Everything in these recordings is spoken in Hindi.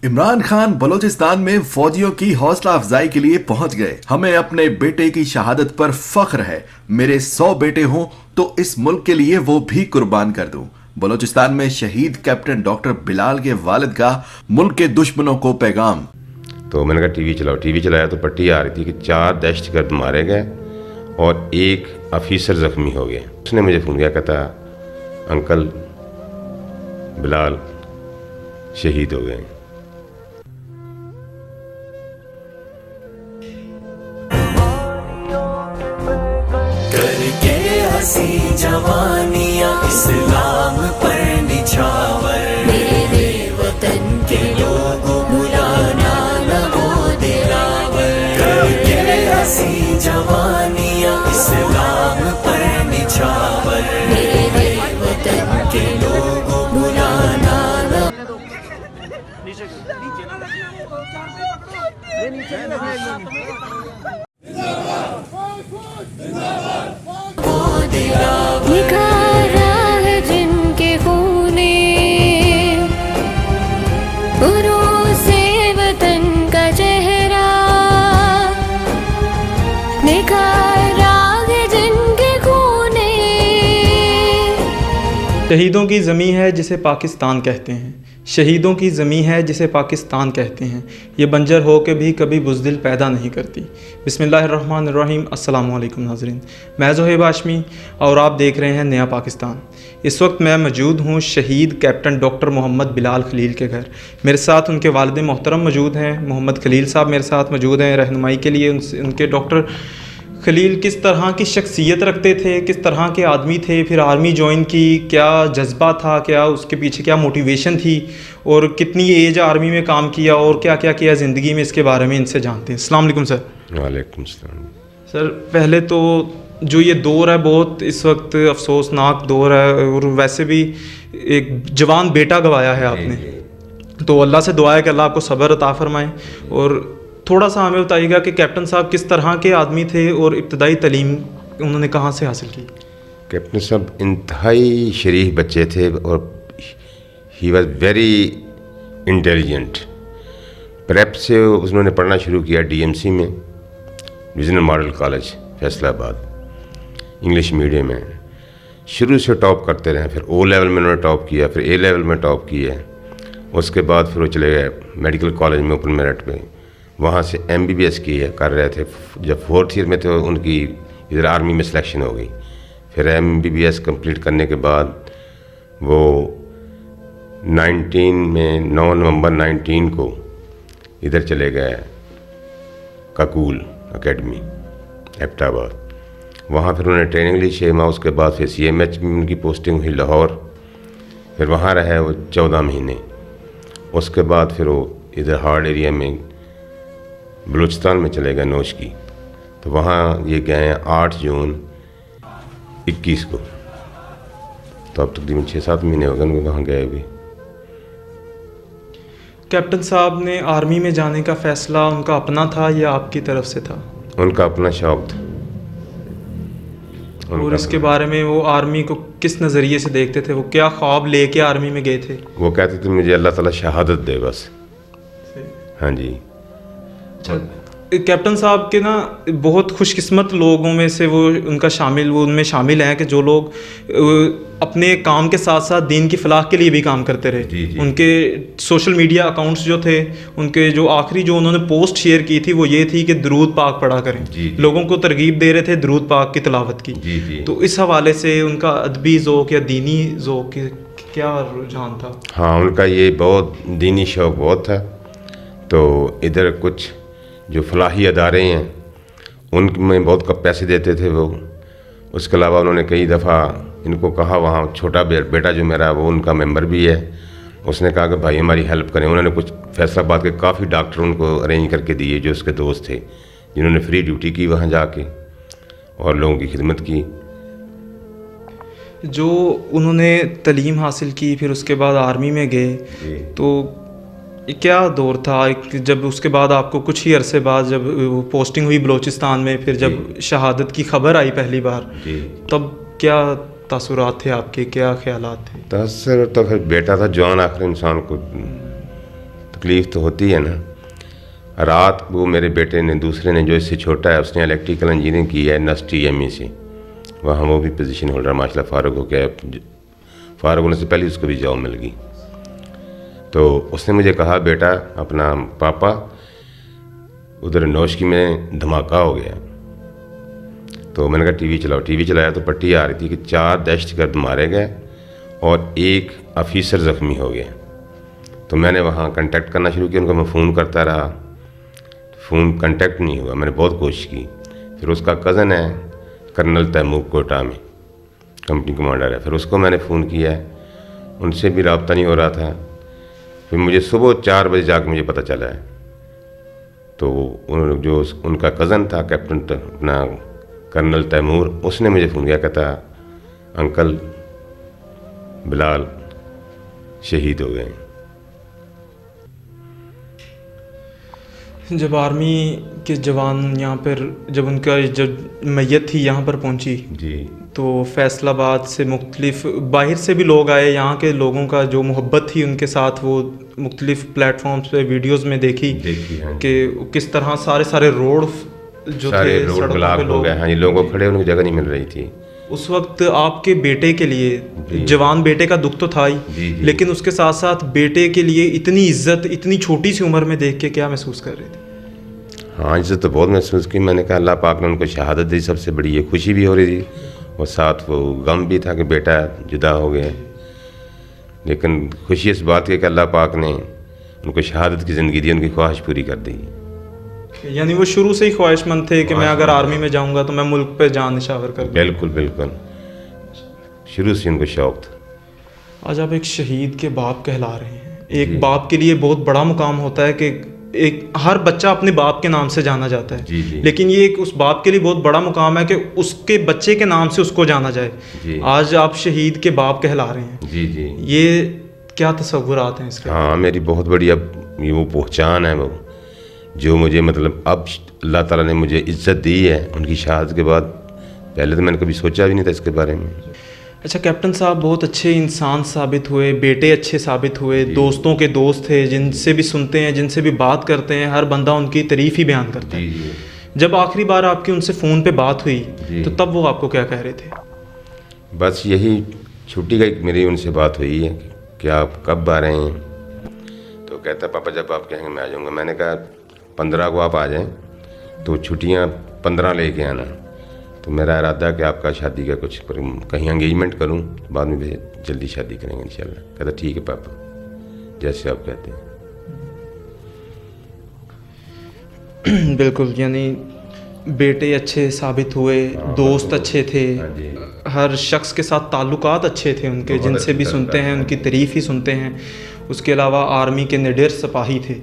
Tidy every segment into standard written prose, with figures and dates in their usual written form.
इमरान खान बलूचिस्तान में फौजियों की हौसला अफजाई के लिए पहुंच गए। हमें अपने बेटे की शहादत पर फख्र है। मेरे 100 बेटे हों तो इस मुल्क के लिए वो भी कुर्बान कर दूं। बलूचिस्तान में शहीद कैप्टन डॉक्टर बिलाल के वालिद का मुल्क के दुश्मनों को पैगाम। तो मैंने कहा टीवी चलाओ। टीवी चलाया तो पट्टी आ रही थी कि 4 दहशतगर्द मारे गए और 1 अफीसर ज़ख्मी हो गए। उसने मुझे फ़ोन किया, कहता अंकल बिलाल शहीद हो गए। करके हंसी जवानियां इस्लाम पर निछावर, मेरे वतन के लोगों बुलाना न हो दिलावर। करके हंसी जवानियां इस्लाम पर निछावर, मेरे वतन के लोगों बुलाना न निखारा है जिनके खूने उरूसे वतन का चेहरा, निखारा है जिनके खूने। शहीदों की ज़मीं है जिसे पाकिस्तान कहते हैं, शहीदों की ज़मीं है जिसे पाकिस्तान कहते हैं। ये बंजर हो के भी कभी बुज़दिल पैदा नहीं करती। बिस्मिल्लाहिर्रहमानिर्रहीम। अस्सलामु अलैकुम नाज़रीन, मैं ज़ोहेब हाशमी और आप देख रहे हैं नया पाकिस्तान। इस वक्त मैं मौजूद हूँ शहीद कैप्टन डॉक्टर मोहम्मद बिलाल खलील के घर। मेरे साथ उनके वालिद मोहतरम मौजूद हैं, मोहम्मद खलील साहब मेरे साथ मौजूद हैं रहनुमाई के लिए। उनके डॉक्टर खलील किस तरह की शख्सियत रखते थे, किस तरह के आदमी थे, फिर आर्मी ज्वाइन की, क्या जज्बा था, क्या उसके पीछे क्या मोटिवेशन थी और कितनी एज आर्मी में काम किया और क्या क्या किया ज़िंदगी में, इसके बारे में इनसे जानते हैं। अस्सलाम वालेकुम सर। वालेकुम सलाम। सर पहले तो जो ये दौर है बहुत इस वक्त अफसोसनाक दौर है और वैसे भी एक जवान बेटा गंवाया है आपने, तो अल्लाह से दुआ है कि अल्लाह आपको सब्र अता फरमाए। और थोड़ा सा हमें बताइएगा कि कैप्टन साहब किस तरह के आदमी थे और इब्तदाई तालीम उन्होंने कहाँ से हासिल की? कैप्टन साहब इंतहाई शरीफ बच्चे थे और he was very intelligent. Prep से उन्होंने पढ़ना शुरू किया DMC में, divisional model college Faisalabad, English medium में। शुरू से टॉप करते रहे, फिर O लेवल में उन्होंने टॉप किया, फिर A लेवल में टॉप किया। उसके बाद फिर वो चले गए मेडिकल कॉलेज में ओपन मेरिट पे, वहाँ से MBBS कर रहे थे। जब 4th ईयर में थे उनकी इधर आर्मी में सिलेक्शन हो गई। फिर MBBS कंप्लीट करने के बाद वो 9 नवंबर 19 को इधर चले गए काकूल अकेडमी एबटाबाद। वहाँ फिर उन्होंने ट्रेनिंग ली 6 माह। उसके बाद फिर CMH में उनकी पोस्टिंग हुई लाहौर, फिर वहाँ रहे वो 14 महीने। उसके बाद फिर वो इधर हार्ड एरिया में बलूचिस्तान में चले गए नौश की, तो वहाँ ये गए हैं 8 जून 21 को। तो अब तकरीबन 6-7 महीने हो गए उनको वहाँ गए भी। कैप्टन साहब ने आर्मी में जाने का फ़ैसला उनका अपना था या आपकी तरफ से था? उनका अपना शौक़ था। और इसके बारे में वो आर्मी को किस नज़रिए से देखते थे? वो क्या ख्वाब लेके आर्मी में गए थे? वो कहते थे मुझे अल्लाह ताला शहादत दे बस। हाँ जी। कैप्टन साहब के ना बहुत खुशकिस्मत लोगों में से वो उनमें शामिल हैं कि जो लोग अपने काम के साथ साथ दीन की फलाह के लिए भी काम करते रहे। जी, जी। उनके सोशल मीडिया अकाउंट्स जो थे, उनके जो आखिरी जो उन्होंने पोस्ट शेयर की थी वो ये थी कि दरूद पाक पढ़ा करें। जी, जी। लोगों को तरगीब दे रहे थे दरूद पाक की तिलावत की। जी, जी। तो इस हवाले से उनका अदबी ज़ौक़ या दीनी ज़ौक़ क्या रुझान था? हाँ, उनका ये बहुत दीनी शौक़ बहुत था। तो इधर कुछ जो फलाही अदारे हैं उनमें बहुत कम पैसे देते थे वो। उसके अलावा उन्होंने कई दफ़ा इनको कहा, वहाँ छोटा बेटा जो मेरा वो उनका मेंबर भी है, उसने कहा कि भाई हमारी हेल्प करें। उन्होंने कुछ फैसलाबाद के काफ़ी डॉक्टर उनको अरेंज करके दिए जो उसके दोस्त थे, जिन्होंने फ्री ड्यूटी की वहाँ जाके और लोगों की खिदमत की। जो उन्होंने तालीम हासिल की फिर उसके बाद आर्मी में गए, तो क्या दौर था? जब उसके बाद आपको कुछ ही अरसे बाद जब वो पोस्टिंग हुई बलूचिस्तान में, फिर जब शहादत की खबर आई पहली बार, तब क्या तासुरात थे आपके, क्या ख्यालात थे? तासुर तो फिर बेटा था जवान आखिर इंसान को, तकलीफ़ तो होती है ना। रात वो मेरे बेटे ने, दूसरे ने जो इससे छोटा है, उसने इलेक्ट्रिकल इंजीनियरिंग की है NSTME से, वहाँ वो भी पोजीशन होल्डर माशाल्लाह फारूक हो गया। फारूक होने से पहले उसको भी जॉब मिल गई। तो उसने मुझे कहा, बेटा अपना पापा उधर नौशकी में धमाका हो गया। तो मैंने कहा टीवी चलाओ। टीवी चलाया तो पट्टी आ रही थी कि 4 दहशतगर्द मारे गए और 1 ऑफिसर ज़ख्मी हो गया। तो मैंने वहाँ कांटेक्ट करना शुरू किया, उनको मैं फ़ोन करता रहा, फ़ोन कांटेक्ट नहीं हुआ। मैंने बहुत कोशिश की। फिर उसका कज़न है कर्नल तैमूर कोटा में कंपनी कमांडर है, फिर उसको मैंने फ़ोन किया, उनसे भी रब्ता नहीं हो रहा था। फिर मुझे सुबह 4 बजे जाकर मुझे पता चला है। तो जो उनका कज़न था कैप्टन अपना कर्नल तैमूर, उसने मुझे फ़ोन किया, कहता अंकल बिलाल शहीद हो गए। जब आर्मी के जवान यहाँ पर, जब उनका जब मैयत थी यहाँ पर पहुँची जी तो फैसलाबाद से मुख्तलिफ बाहर से भी लोग आए। यहाँ के लोगों का जो मोहब्बत थी उनके साथ, वो मुख्तलिफ प्लेटफॉर्म्स पे वीडियोस में देखी हाँ कि किस तरह सारे रोड जो सारे थे, रोड सड़कों ब्लॉक पे हो लोग। गए। हाँ, ये लोगों को खड़े होने की जगह नहीं मिल रही थी। उस वक्त आपके बेटे के लिए, जी। जवान बेटे का दुख तो था ही, जी, जी। लेकिन उसके साथ साथ बेटे के लिए इतनी इज्जत इतनी छोटी सी उम्र में देख के क्या महसूस कर रहे थे? हाँ, इज्जत तो बहुत महसूस की। मैंने कहा अल्लाह पाक ने उनको शहादत दी, सबसे बड़ी ये खुशी भी हो रही थी और साथ वो गम भी था कि बेटा जुदा हो गया। लेकिन खुशी इस बात की कि अल्लाह पाक ने उनको शहादत की ज़िंदगी दी, उनकी ख्वाहिश पूरी कर दी। यानी वो शुरू से ही ख्वाहिशमंद थे कि मैं अगर आर्मी में जाऊंगा तो मैं मुल्क पे जान निछावर कर दूं। बिल्कुल बिल्कुल, शुरू से उनको शौक़ था। आज आप एक शहीद के बाप कहला रहे हैं। एक बाप के लिए बहुत बड़ा मुकाम होता है कि एक हर बच्चा अपने बाप के नाम से जाना जाता है। जी, जी। लेकिन ये एक उस बाप के लिए बहुत बड़ा मुकाम है कि उसके बच्चे के नाम से उसको जाना जाए। जी। आज आप शहीद के बाप कहला रहे हैं। जी जी। ये क्या तसव्वुरात हैं इसके? हाँ, मेरी बहुत बड़ी अब ये वो पहचान है, वो जो मुझे मतलब अब अल्लाह ताला ने मुझे इज्जत दी है उनकी शहादत के बाद। पहले तो मैंने कभी सोचा भी नहीं था इसके बारे में। अच्छा कैप्टन साहब, बहुत अच्छे इंसान साबित हुए, बेटे अच्छे साबित हुए, दोस्तों के दोस्त थे, जिनसे भी सुनते हैं, जिनसे भी बात करते हैं, हर बंदा उनकी तारीफ़ ही बयान करता है। जी। जब आखिरी बार आपकी उनसे फ़ोन पे बात हुई तो तब वो आपको क्या कह रहे थे? बस यही छुट्टी का मेरी उनसे बात हुई है कि आप कब आ रहे हैं। तो कहता पापा जब आप कहेंगे मैं आ जाऊँगा। मैंने कहा 15 को आप आ जाएं, तो छुट्टियाँ 15 लेके आना। तो मेरा इरादा कि आपका शादी का कुछ कहीं एंगेजमेंट करूं, बाद में भी जल्दी शादी करेंगे इंशाल्लाह। कहता ठीक है पापा, जैसे आप कहते हैं। बिल्कुल, यानी बेटे अच्छे साबित हुए, दोस्त अच्छे थे, हर शख्स के साथ ताल्लुकात अच्छे थे उनके, जिनसे भी सुनते हैं उनकी तारीफ़ ही सुनते हैं। उसके अलावा आर्मी के निडर सिपाही थे,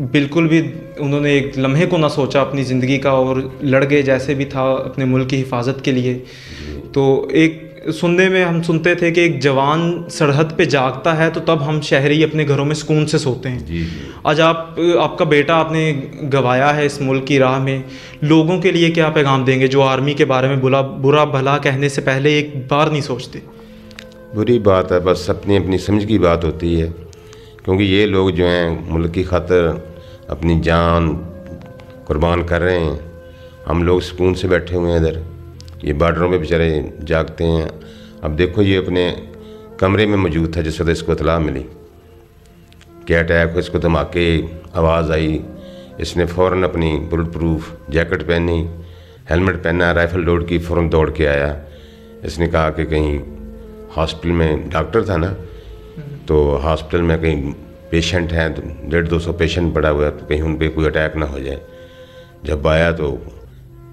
बिल्कुल भी उन्होंने एक लम्हे को ना सोचा अपनी ज़िंदगी का और लड़ गए जैसे भी था अपने मुल्क की हिफाजत के लिए। तो एक सुनने में हम सुनते थे कि एक जवान सरहद पे जागता है तो तब हम शहरी अपने घरों में सुकून से सोते हैं। आज आपका बेटा आपने गवाया है इस मुल्क की राह में, लोगों के लिए क्या पैगाम देंगे जो आर्मी के बारे में बुरा भला कहने से पहले एक बार नहीं सोचते? बुरी बात है, बस अपनी अपनी समझ की बात होती है, क्योंकि ये लोग जो हैं मुल्क की खातिर अपनी जान कुर्बान कर रहे हैं। हम लोग सुकून से बैठे हुए हैं इधर, ये बॉर्डरों पे बेचारे जागते हैं। अब देखो ये अपने कमरे में मौजूद था जिस वक्त इसको इतला मिली कि अटैक हो, इसको धमाके आवाज़ आई, इसने फ़ौरन अपनी बुलेट प्रूफ जैकेट पहनी, हेलमेट पहना, राइफ़ल लोड की, फ़ौरन दौड़ के आया। इसने कहा कि कहीं हॉस्पिटल में डॉक्टर था ना, तो हॉस्पिटल में कहीं पेशेंट हैं, तो 150-200 पेशेंट पड़ा हुआ है, तो कहीं उन पर कोई अटैक ना हो जाए। जब आया तो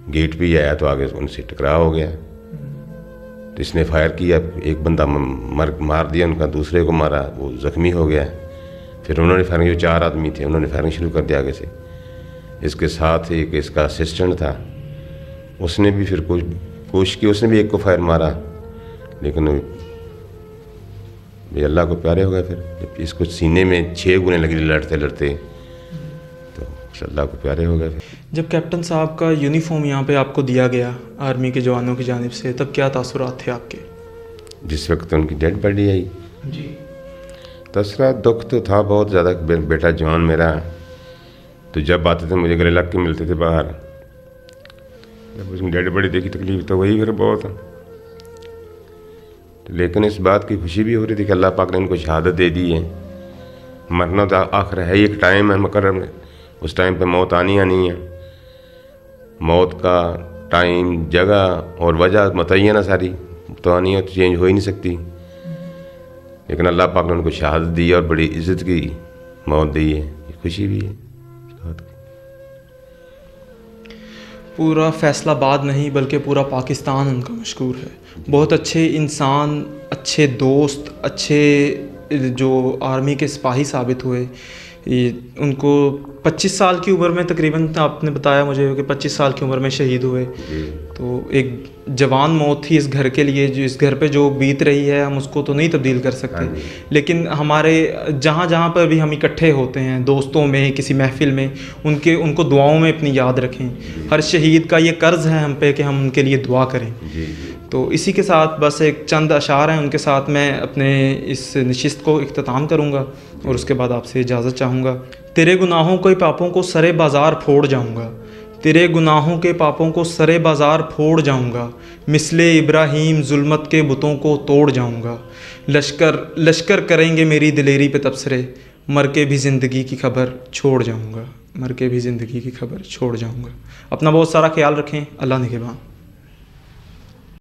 गेट पे ही आया तो आगे उनसे टकराव हो गया। तो इसने फायर किया, एक बंदा मार दिया उनका, दूसरे को मारा, वो ज़ख्मी हो गया। फिर उन्होंने फायरिंग, जो 4 आदमी थे उन्होंने फायरिंग शुरू कर दिया आगे से। इसके साथ एक इसका असिस्टेंट था, उसने भी फिर कोशिश की, उसने भी एक को फायर मारा, लेकिन ये अल्लाह को प्यारे हो गए। फिर इसको सीने में 6 गुने लगी लड़ते लड़ते, तो अल्लाह को प्यारे हो गए। जब कैप्टन साहब का यूनिफॉर्म यहाँ पे आपको दिया गया आर्मी के जवानों की जानिब से, तब क्या तासुरात थे आपके? जिस वक्त उनकी डेड बॉडी आई जी, दूसरा दुख तो था बहुत ज़्यादा, बेटा जवान मेरा, तो जब आते थे मुझे गले लग के मिलते थे बाहर, जब उसमें डेड बड़ी देखी तकलीफ तो वही फिर बहुत। लेकिन इस बात की खुशी भी हो रही थी कि अल्लाह पाक ने इनको शहादत दे दी है। मरना तो आखिर है ही, एक टाइम है मुकर्रर, उस टाइम पे मौत आनी आनी है। मौत का टाइम, जगह और वजह मुतय्यन है सारी, तो आनी है, तो चेंज हो ही नहीं सकती। लेकिन अल्लाह पाक ने उनको शहादत दी और बड़ी इज़्ज़त की मौत दी है, ये खुशी भी है। पूरा फैसलाबाद नहीं बल्कि पूरा पाकिस्तान उनका मशहूर है। बहुत अच्छे इंसान, अच्छे दोस्त, अच्छे जो आर्मी के सिपाही साबित हुए। उनको 25 साल की उम्र में तकरीबन, आपने बताया मुझे कि 25 साल की उम्र में शहीद हुए। तो एक जवान मौत थी इस घर के लिए, जो इस घर पे जो बीत रही है हम उसको तो नहीं तब्दील कर सकते। लेकिन हमारे जहाँ जहाँ पर भी हम इकट्ठे होते हैं, दोस्तों में, किसी महफिल में, उनको दुआओं में अपनी याद रखें। हर शहीद का ये कर्ज़ है हम पे कि हम उनके लिए दुआ करें। तो इसी के साथ बस एक चंद अशार हैं, उनके साथ मैं अपने इस नशिस्त को इख्तिताम करूँगा और उसके बाद आपसे इजाज़त चाहूँगा। तेरे गुनाहों के पापों को सरे बाज़ार फोड़ जाऊँगा, तेरे गुनाहों के पापों को सरे बाज़ार फोड़ जाऊँगा, मिसले इब्राहीम जुल्मत के बुतों को तोड़ जाऊँगा। लश्कर करेंगे मेरी दिलेरी पे तबसरे, मर के भी ज़िंदगी की खबर छोड़ जाऊँगा, मर के भी ज़िंदगी की खबर छोड़ जाऊँगा। अपना बहुत सारा ख्याल रखें। अल्लाह निगहबान।